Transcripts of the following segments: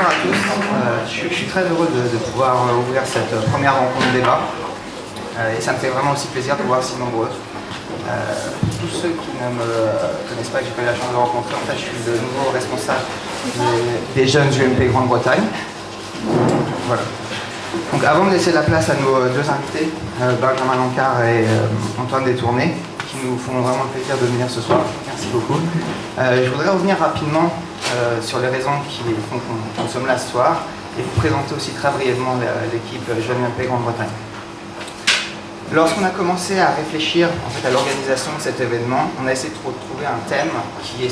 bonsoir à tous. Je suis très heureux de pouvoir ouvrir cette première rencontre débat. Et ça me fait vraiment aussi plaisir de voir si nombreux. Tous ceux qui ne me connaissent pas, que j'ai pas eu la chance de rencontrer, en fait, je suis le nouveau responsable des jeunes UMP Grande-Bretagne. Voilà. Donc avant de laisser la place à nos deux invités, Benjamin Lancard et Antoine Détourné, qui nous font vraiment le plaisir de venir ce soir. Merci beaucoup. Je voudrais revenir rapidement sur les raisons qui font qu'on sommes là ce soir et vous présenter aussi très brièvement l'équipe Jeunes UMP Grande-Bretagne. Lorsqu'on a commencé à réfléchir en fait, à l'organisation de cet événement, on a essayé de trouver un thème qui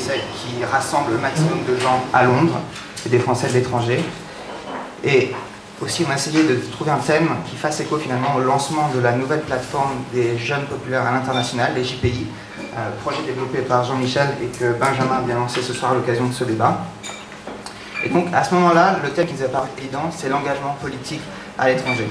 rassemble le maximum de gens à Londres et des Français de l'étranger. Et aussi, on a essayé de trouver un thème qui fasse écho finalement au lancement de la nouvelle plateforme des jeunes populaires à l'international, les JPI, projet développé par Jean-Michel et que Benjamin a bien lancé ce soir à l'occasion de ce débat. Et donc, à ce moment-là, le thème qui nous apparaît évident, c'est l'engagement politique à l'étranger.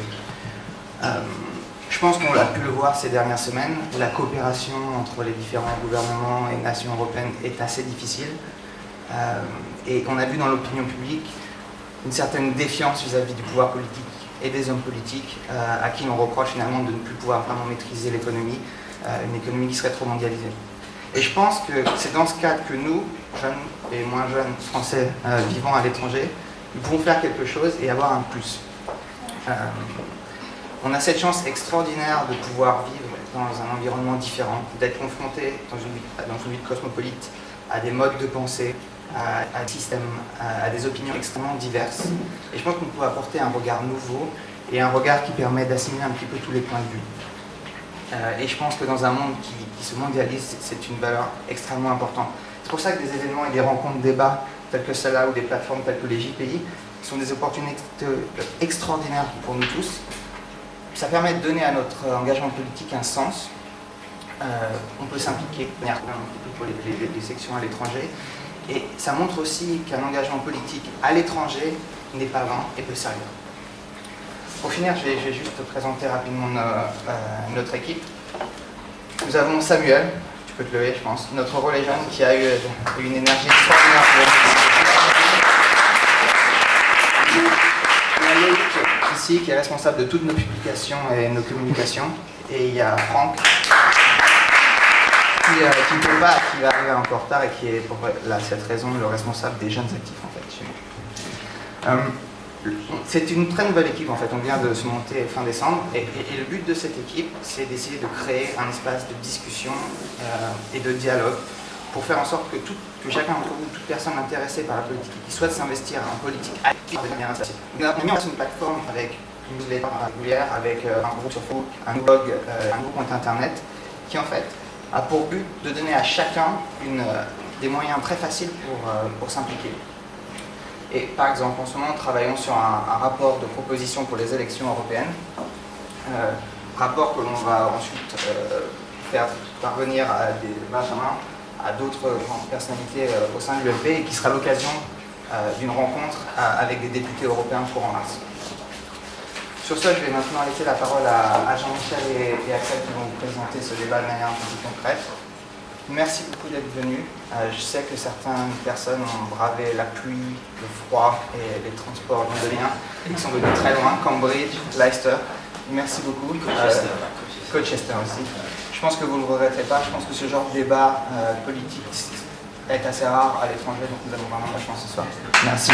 Je pense qu'on a pu le voir ces dernières semaines, la coopération entre les différents gouvernements et nations européennes est assez difficile. Et on a vu dans l'opinion publique une certaine défiance vis-à-vis du pouvoir politique et des hommes politiques à qui l'on reproche finalement de ne plus pouvoir vraiment maîtriser l'économie, une économie qui serait trop mondialisée. Et je pense que c'est dans ce cadre que nous, jeunes et moins jeunes Français vivant à l'étranger, nous pouvons faire quelque chose et avoir un plus. On a cette chance extraordinaire de pouvoir vivre dans un environnement différent, d'être confronté dans une vie cosmopolite à des modes de pensée, à des systèmes, à des opinions extrêmement diverses. Et je pense qu'on peut apporter un regard nouveau et un regard qui permet d'assimiler un petit peu tous les points de vue. Et je pense que dans un monde qui se mondialise, c'est une valeur extrêmement importante. C'est pour ça que des événements et des rencontres débats tels que celle-là ou des plateformes telles que les JPI sont des opportunités extraordinaires pour nous tous. Ça permet de donner à notre engagement politique un sens. On peut s'impliquer pour les sections à l'étranger. Et ça montre aussi qu'un engagement politique à l'étranger n'est pas vain et peu sérieux. Pour finir, je vais juste te présenter rapidement notre équipe. Nous avons Samuel, tu peux te lever je pense, notre relais jeune qui a eu une énergie extraordinaire pour il y a Loïc ici qui est responsable de toutes nos publications et nos communications. Et il y a Franck qui ne peut pas, qui va arriver un peu en retard et qui est pour cette raison le responsable des jeunes actifs en fait chez nous. C'est une très nouvelle équipe en fait, on vient de se monter fin décembre et le but de cette équipe c'est d'essayer de créer un espace de discussion et de dialogue pour faire en sorte que chacun d'entre vous, toute personne intéressée par la politique qui souhaite s'investir en politique active de manière associée. On a mis en place une plateforme avec une newsletter régulière, avec un groupe sur Facebook, un blog, un groupe compte internet qui en fait a pour but de donner à chacun des moyens très faciles pour s'impliquer. Et par exemple, en ce moment, nous travaillons sur un rapport de proposition pour les élections européennes, rapport que l'on va ensuite faire parvenir à des Benjamin, à d'autres grandes personnalités au sein de l'UMP et qui sera l'occasion d'une rencontre avec des députés européens courant mars. Sur ce, je vais maintenant laisser la parole à Jean-Michel et Axel qui vont vous présenter ce débat de manière un peu plus concrète. Merci beaucoup d'être venus. Je sais que certaines personnes ont bravé la pluie, le froid et les transports londoniens et qui sont venus très loin, Cambridge, Leicester. Merci beaucoup. Colchester aussi. Je pense que vous ne le regretterez pas. Je pense que ce genre de débat politique est assez rare à l'étranger, donc nous avons vraiment de la chance ce soir. Merci.